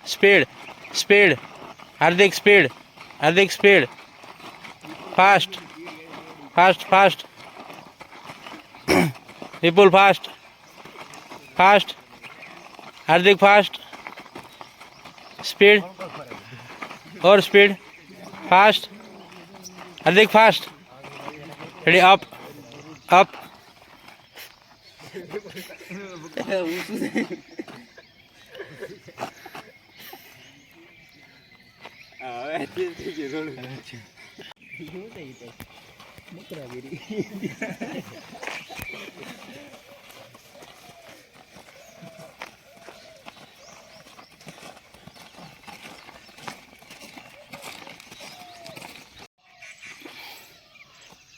speed speed Hardik speed Hardik speed fast fast fast Vipul fast fast Hardik fast speed और speed fast Hardik fast ready up up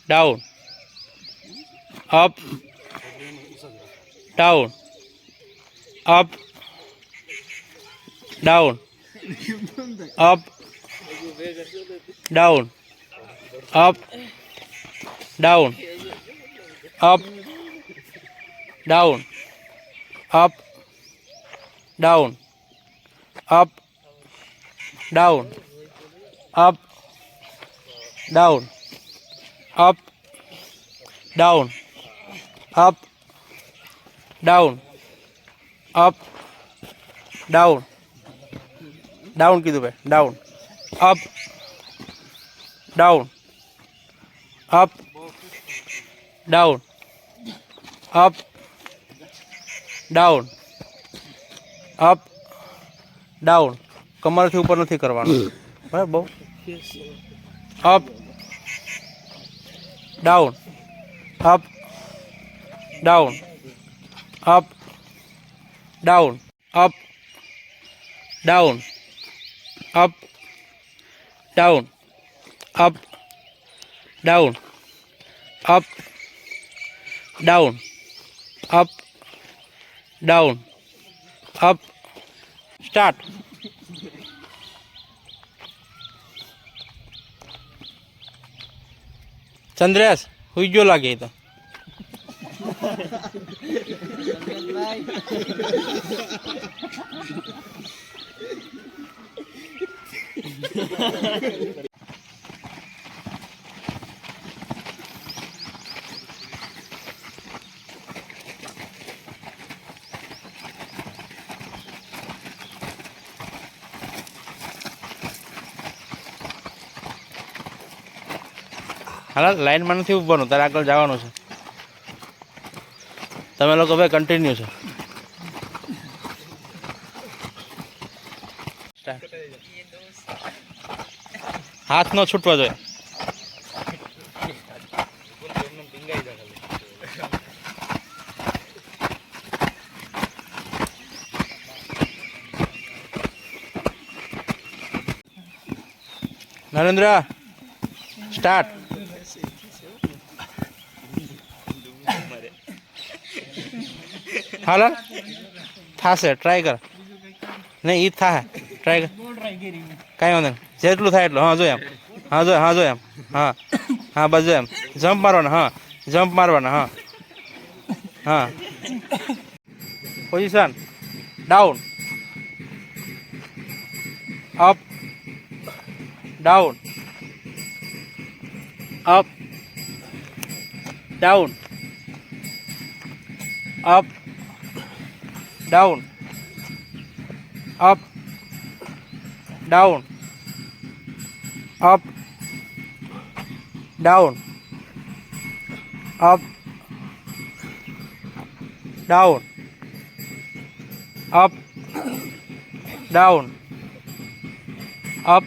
down up down up down up down up down up down up down up down up down up down up down up down down कीधुं भाई down up down up down up down up down कमर थी ऊपर नहीं करवानुं बराबर बहु up down up down up down up down up down up down up down up down up start Chandresh हुई जो लागे तो हाँ लाइन में नहीं ऊपर तारे आगे जवान है तमे लोग भाई कंटिन्यू है हाथ न छूटवा जो नरेंद्र स्टार्ट हाल था ट्राय कर नहीं ई था ट्राय कर कई वांधो जेटलू थाय एटलू हाँ जो एम हाँ जो एम हाँ हाँ बस जो एम जम्प मारवाना हाँ जम्प मारवाना हाँ हाँ position down up down up down up down up down up down up down up down up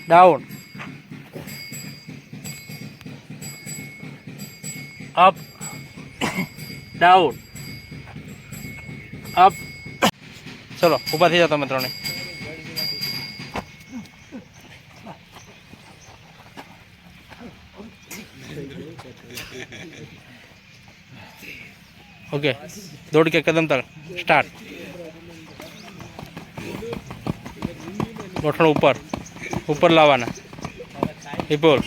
down up down up चलो ऊपर थी जाओ तमे त्रणेय ओके दौड़ के कदम तक स्टार्ट घोटण ऊपर ऊपर लावाना विपुल